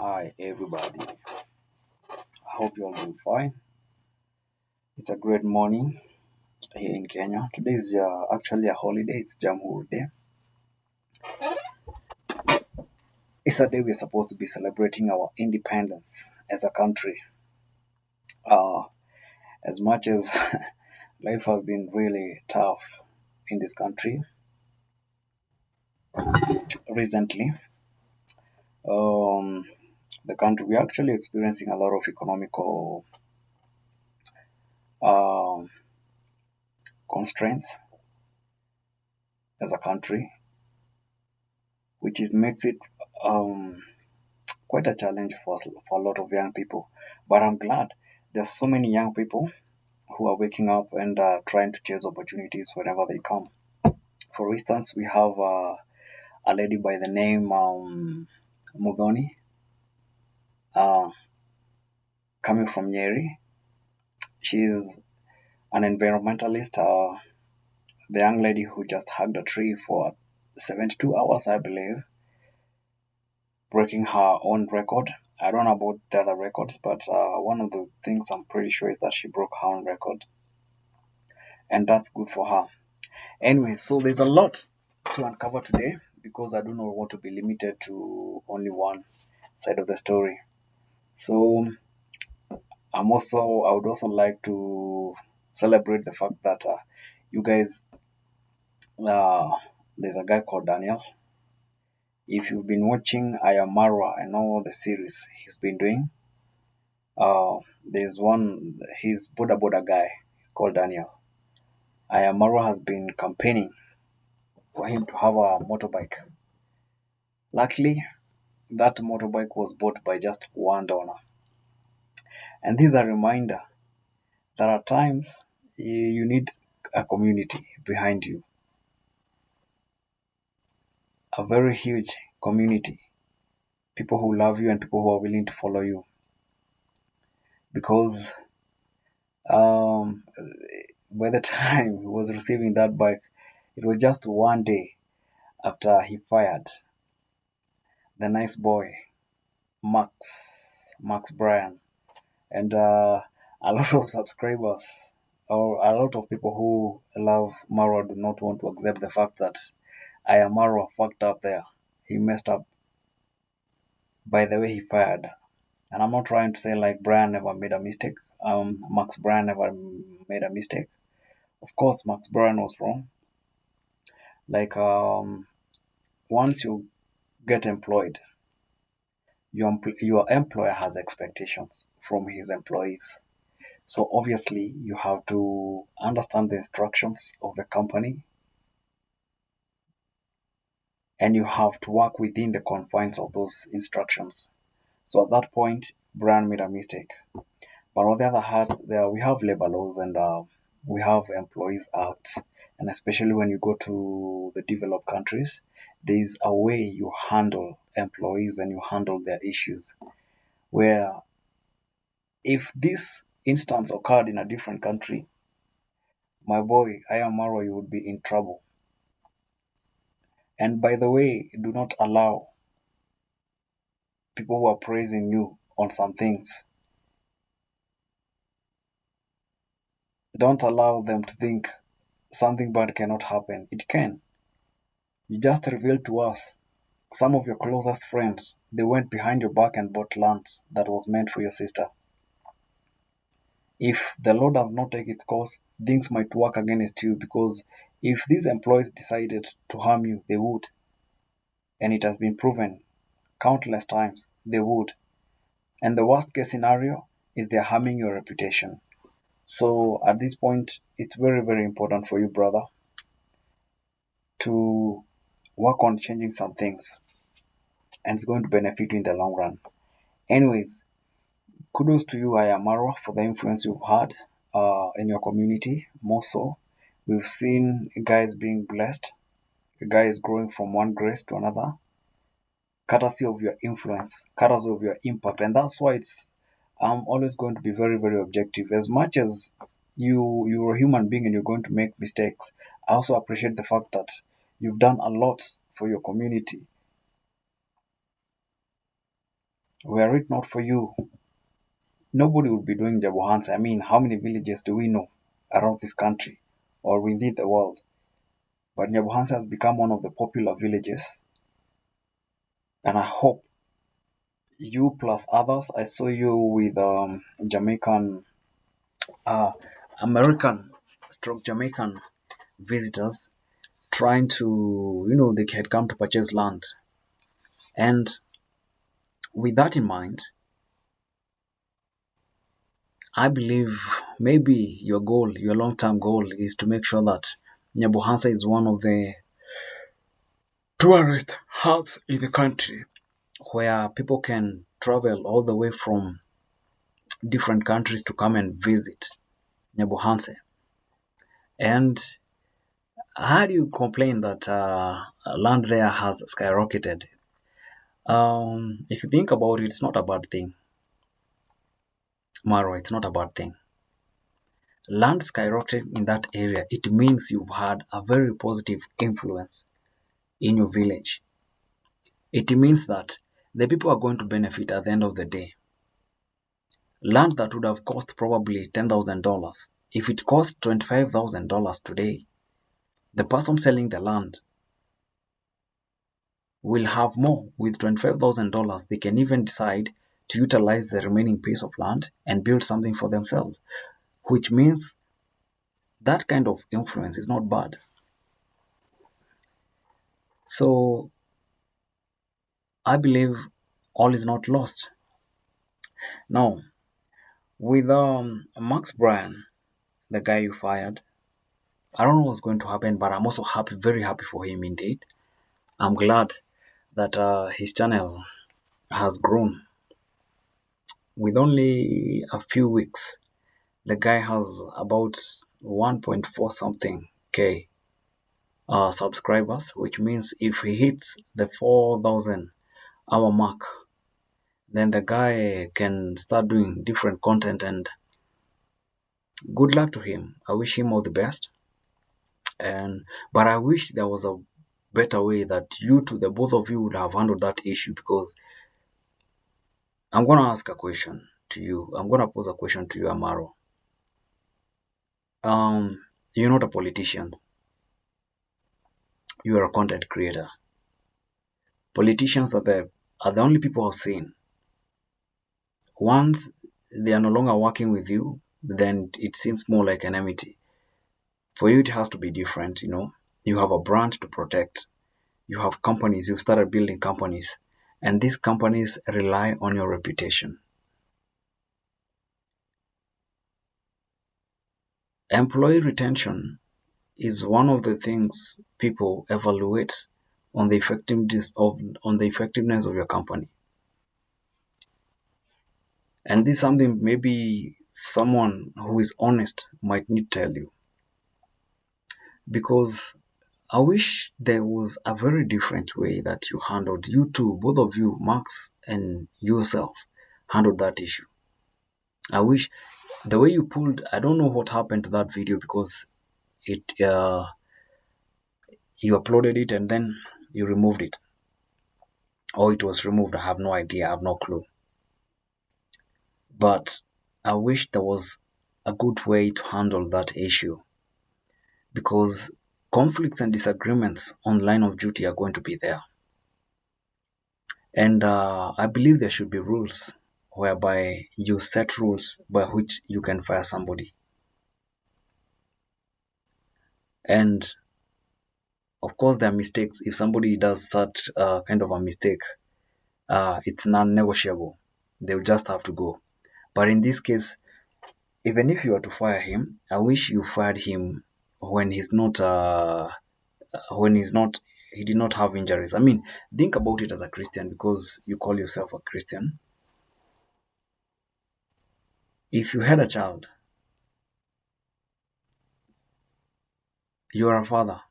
Hi everybody. I hope you're all doing fine. It's a great morning here in Kenya. Today is actually a holiday. It's Jamhuri Day. It's a day we're supposed to be celebrating our independence as a country. Uh, as much as life has been really tough in this country recently, um, the country we're actually experiencing a lot of economical um, constraints as a country, which makes it um, quite a challenge for a lot of young people. But I'm glad there's so many young people who are waking up and trying to chase opportunities wherever they come. For instance, we have a lady by the name Mudhoni uh, coming from Nyeri. She's an environmentalist, the young lady who just hugged a tree for 72 hours, I believe, breaking her own record. I don't know about the other records, but one of the things I'm pretty sure is that she broke her own record, and that's good for her. Anyway, so there's a lot to uncover today because I do not want to be limited to only one side of the story. So I would also like to celebrate the fact that you guys, uh, there's a guy called Daniel. If you've been watching I Am Marwa and all the series he's been doing, there's one, he's Boda Boda guy. He's called Daniel. I Am Marwa has been campaigning for him to have a motorbike. Luckily, that motorbike was bought by just one donor. And this is a reminder that at times you need a community behind you, a very huge community, people who love you and people who are willing to follow you. Because um, by the time he was receiving that bike, it was just one day after he fired the nice boy, Max Bryan, and a lot of subscribers or a lot of people who love Marwa do not want to accept the fact that I am Marwa fucked up there. He messed up by the way he fired. And I'm not trying to say like Brian never made a mistake. Max Bryan never made a mistake. Of course, Max Bryan was wrong. Like once you get employed, your employer has expectations from his employees. So obviously, you have to understand the instructions of the company and you have to work within the confines of those instructions. So at that point, Brian made a mistake. But on the other hand, we have labor laws and we have employees acts, and especially when you go to the developed countries, there is a way you handle employees and you handle their issues. Where if this instance occurred in a different country, my boy, I am Marwa, you would be in trouble. And by the way, do not allow people who are praising you on some things, don't allow them to think something bad cannot happen. It can. You just revealed to us some of your closest friends, they went behind your back and bought lands that was meant for your sister. If the law does not take its course, things might work against you because if these employees decided to harm you, they would. And it has been proven countless times they would. And the worst case scenario is they're harming your reputation. So at this point, it's very, very important for you, brother, to work on changing some things. And it's going to benefit you in the long run. Anyways, kudos to you, Ayamaro, for the influence you've had in your community. More so, we've seen guys being blessed, guys growing from one grace to another, courtesy of your influence, courtesy of your impact, and that's why it's I'm always going to be very, very objective. As much as you're a human being and you're going to make mistakes, I also appreciate the fact that you've done a lot for your community. Were it not for you, nobody would be doing Jabuhansa. I mean, how many villages do we know around this country or within the world? But Nyabuhansa has become one of the popular villages, and I hope you plus others. I saw you with Jamaican, uh, American, stroke Jamaican visitors trying to, they had come to purchase land, and with that in mind, I believe maybe your goal, your long-term goal, is to make sure that Nyabuhansa is one of the tourist hubs in the country where people can travel all the way from different countries to come and visit Nyabuhansa. And how do you complain that land there has skyrocketed? If you think about it, it's not a bad thing. Marwa, it's not a bad thing. Land skyrocketed in that area, it means you've had a very positive influence in your village. It means that the people are going to benefit at the end of the day. Land that would have cost probably $10,000, if it costs $25,000 today, the person selling the land will have more. With $25,000, they can even decide to utilize the remaining piece of land and build something for themselves, which means that kind of influence is not bad. So I believe all is not lost. Now, with Max Bryan, the guy you fired, I don't know what's going to happen, but I'm also happy, very happy for him indeed. I'm glad that his channel has grown. With only a few weeks, the guy has about 1.4 something K subscribers, which means if he hits the 4,000 hour mark, then the guy can start doing different content, and good luck to him. I wish him all the best. And but I wish there was a better way that you two, the both of you, would have handled that issue, because I'm gonna ask a question to you. I'm gonna pose a question to you, Amaro. You're not a politician. You are a content creator. Politicians are the only people I've seen. Once they are no longer working with you, then it seems more like enmity. For you, it has to be different. You have a brand to protect. You have companies. You've started building companies, and these companies rely on your reputation. Employee retention is one of the things people evaluate on the effectiveness of your company. And this is something maybe someone who is honest might need to tell you. Because I wish there was a very different way that you handled, you two, both of you, Max and yourself, handled that issue. I wish the way you pulled, I don't know what happened to that video, because it you uploaded it and then you removed it. Or it was removed. I have no idea. I have no clue. But I wish there was a good way to handle that issue, because conflicts and disagreements on line of duty are going to be there. And I believe there should be rules whereby you set rules by which you can fire somebody. And of course, there are mistakes. If somebody does such kind of a mistake, it's non-negotiable. They'll just have to go. But in this case, even if you were to fire him, I wish you fired him when he did not have injuries. I mean, think about it as a Christian, because you call yourself a Christian. If you had a child, you are a father.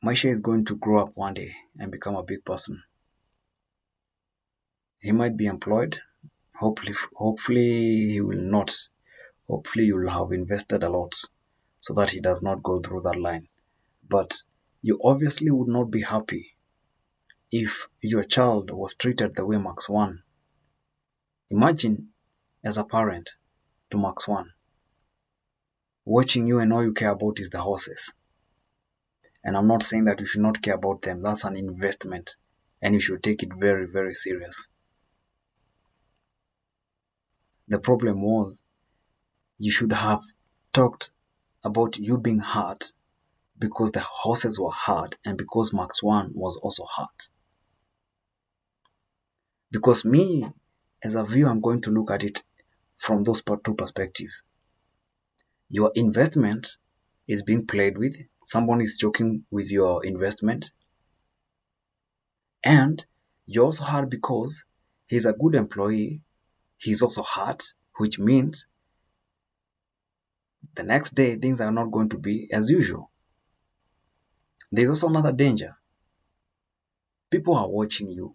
Maisha is going to grow up one day and become a big person. He might be employed. Hopefully he will not. Hopefully you will have invested a lot so that he does not go through that line. But you obviously would not be happy if your child was treated the way Max 1, imagine as a parent to Max 1, watching you and all you care about is the horses. And I'm not saying that you should not care about them. That's an investment and you should take it very, very serious. The problem was you should have talked about you being hurt because the horses were hurt and because Max 1 was also hurt. Because me, as a viewer, I'm going to look at it from those two perspectives. Your investment is being played with. Someone is joking with your investment. And you're also hurt because he's a good employee. He's also hurt, which means the next day things are not going to be as usual. There's also another danger. People are watching you.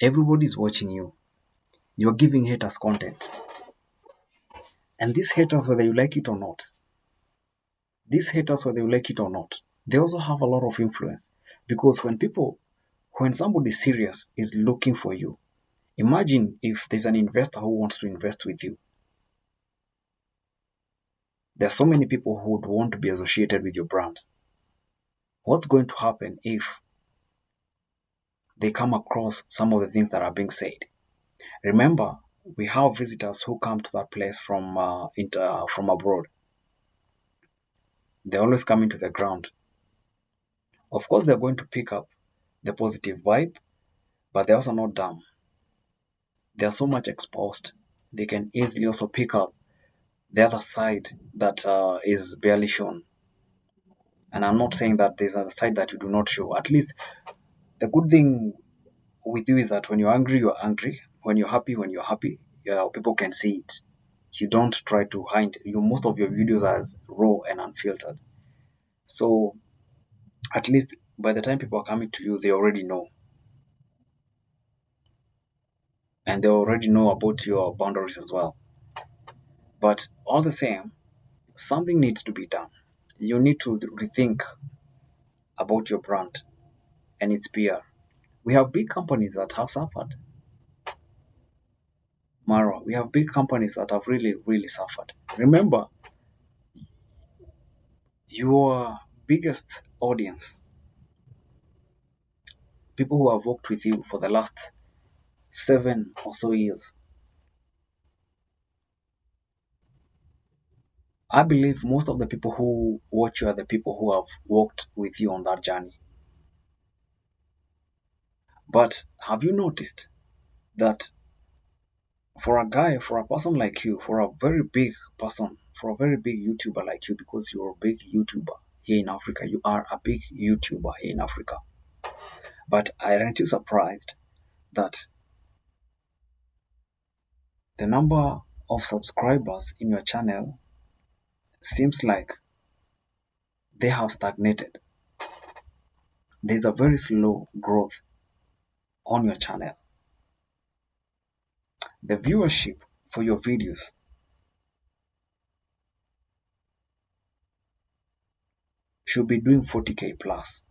Everybody's watching you. You're giving haters content. And these haters, whether you like it or not, they also have a lot of influence. Because when somebody serious is looking for you, imagine if there's an investor who wants to invest with you. There are so many people who would want to be associated with your brand. What's going to happen if they come across some of the things that are being said? Remember, we have visitors who come to that place from abroad. They're always coming to the ground. Of course, they're going to pick up the positive vibe, but they're also not dumb. They are so much exposed. They can easily also pick up the other side that is barely shown. And I'm not saying that there's a side that you do not show. At least the good thing with you is that when you're angry, you're angry. When you're happy, yeah, people can see it. You don't try to hide. Most of your videos are as raw and unfiltered. So at least by the time people are coming to you, they already know. And they already know about your boundaries as well. But all the same, something needs to be done. You need to rethink about your brand and its PR. We have big companies that have suffered. Marwa, we have big companies that have really, really suffered. Remember, your biggest audience, people who have worked with you for the last 7 or so years, I believe most of the people who watch you are the people who have worked with you on that journey. But have you noticed that for a person like you, for a very big person, for a very big YouTuber like you, because you're a big YouTuber here in Africa, you are a big YouTuber here in Africa. But aren't you surprised that the number of subscribers in your channel seems like they have stagnated? There's a very slow growth on your channel. The viewership for your videos should be doing 40K plus.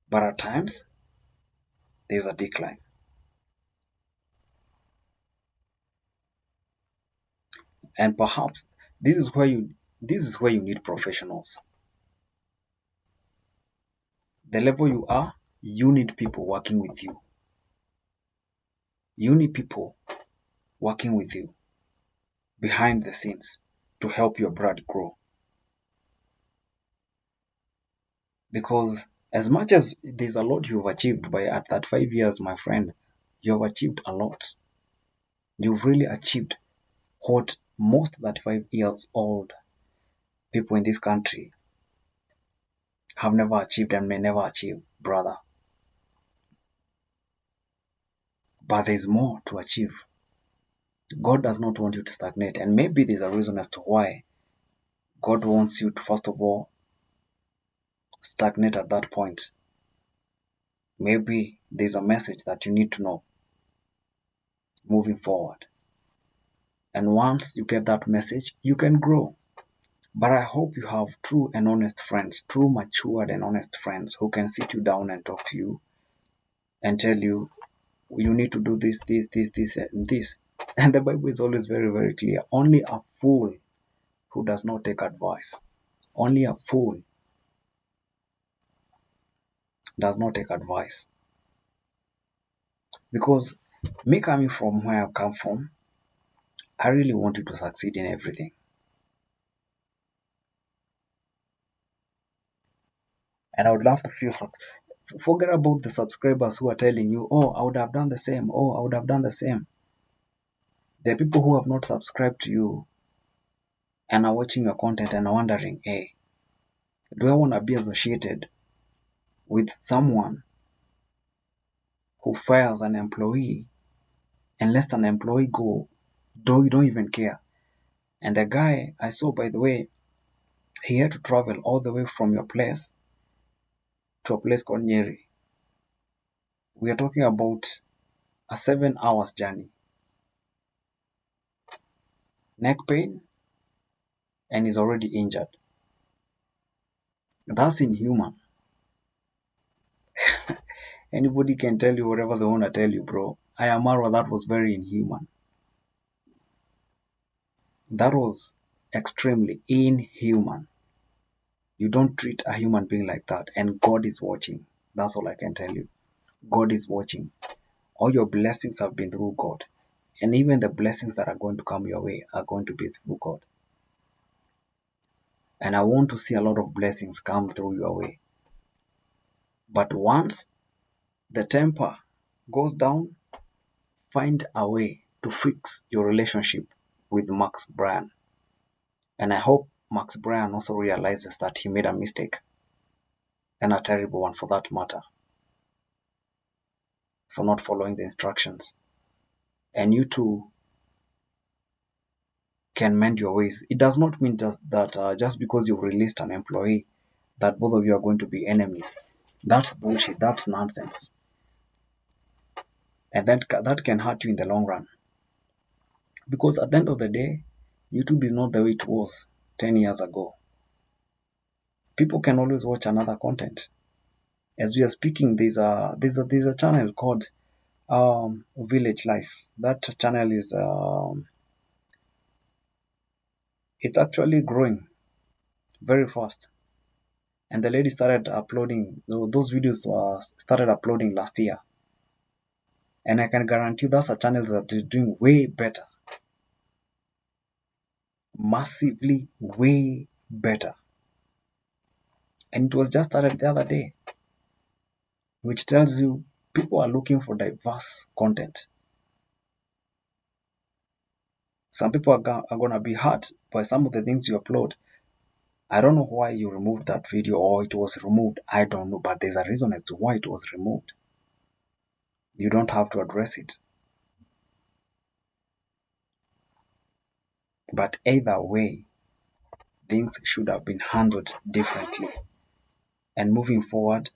But at times, there's a decline. And perhaps this is where you need professionals. The level you are, you need people working with you. You need people working with you behind the scenes to help your brand grow. Because as much as there's a lot you've achieved by at that 5 years, my friend, you've achieved a lot. You've really achieved what most that 5 years old people in this country have never achieved and may never achieve, brother. But there's more to achieve. God does not want you to stagnate. And maybe there's a reason as to why God wants you to, first of all, stagnate at that point. Maybe there's a message that you need to know moving forward. And once you get that message, you can grow. But I hope you have true and honest friends, true, matured, and honest friends who can sit you down and talk to you and tell you, you need to do this, and this. And the Bible is always very, very clear. Only a fool who does not take advice, only a fool does not take advice. Because me coming from where I've come from, I really want you to succeed in everything. And I would love to see you forget about the subscribers who are telling you, oh, I would have done the same. Oh, I would have done the same. There are people who have not subscribed to you and are watching your content and are wondering, hey, do I want to be associated with someone who fires an employee and lets an employee go, though you don't even care? And the guy I saw, by the way, he had to travel all the way from your place to a place called Nyeri. We are talking about a 7 hours journey, neck pain, and is already injured. That's inhuman. Anybody can tell you whatever they want to tell you, bro. I am Marwa, that was very inhuman. That was extremely inhuman. You don't treat a human being like that, and God is watching. That's all I can tell you. God is watching. All your blessings have been through God, and even the blessings that are going to come your way are going to be through God. And I want to see a lot of blessings come through your way. But once the temper goes down, find a way to fix your relationship with Max Bryan. And I hope Max Bryan also realizes that he made a mistake, and a terrible one for that matter, for not following the instructions. And you too can mend your ways. It does not mean just that just because you've released an employee, that both of you are going to be enemies. That's bullshit. That's nonsense. And that can hurt you in the long run. Because at the end of the day, YouTube is not the way it was 10 years ago. People can always watch another content. As we are speaking, there's a channel called Village Life. That channel is it's actually growing very fast. And the lady started uploading those videos started uploading last year. And I can guarantee that's a channel that is doing way better, massively way better. And it was just started the other day, which tells you people are looking for diverse content. Some people are going to be hurt by some of the things you upload. I don't know why you removed that video or it was removed. I don't know, but there's a reason as to why it was removed. You don't have to address it. But either way, things should have been handled differently. And moving forward,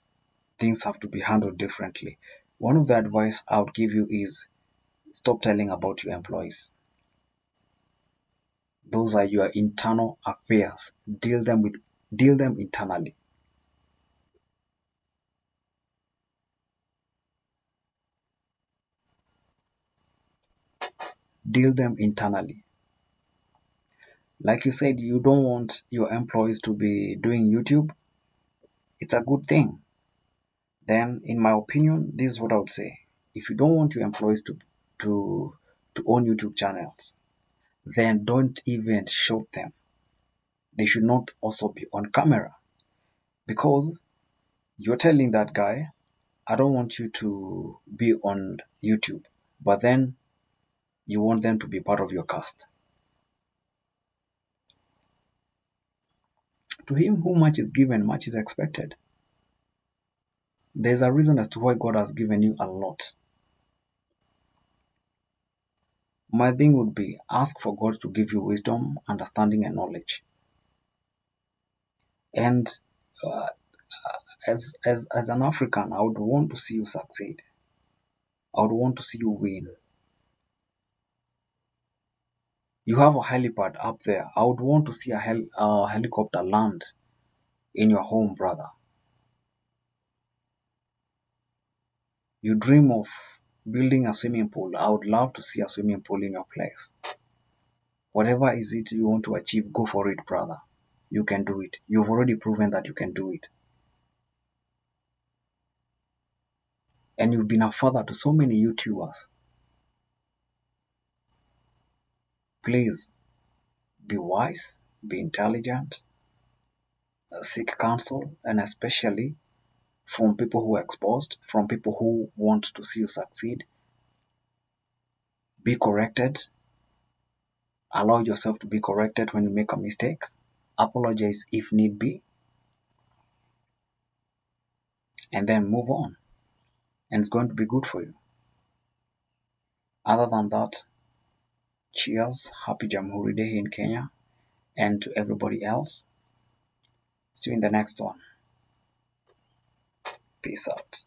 things have to be handled differently. One of the advice I would give you is stop telling about your employees. Those are your internal affairs. Deal them internally. Deal them internally. Like you said, you don't want your employees to be doing YouTube. It's a good thing. Then, in my opinion, this is what I would say. If you don't want your employees to to own YouTube channels, then don't even show them. They should not also be on camera, because you're telling that guy, I don't want you to be on YouTube, but then you want them to be part of your cast. To him who much is given, much is expected. There's a reason as to why God has given you a lot. My thing would be ask for God to give you wisdom, understanding, and knowledge. And uh, as an African, I would want to see you succeed. I would want to see you win. You have a helipad up there. I would want to see a helicopter land in your home, brother. You dream of building a swimming pool. I would love to see a swimming pool in your place. Whatever is it you want to achieve, go for it, brother. You can do it. You've already proven that you can do it. And you've been a father to so many YouTubers. Please be wise, be intelligent, seek counsel, and especially from people who are exposed, from people who want to see you succeed. Be corrected. Allow yourself to be corrected when you make a mistake. Apologize if need be, and then move on. And it's going to be good for you. Other than that, cheers. Happy Jamhuri Day in Kenya. And to everybody else, see you in the next one. Peace out.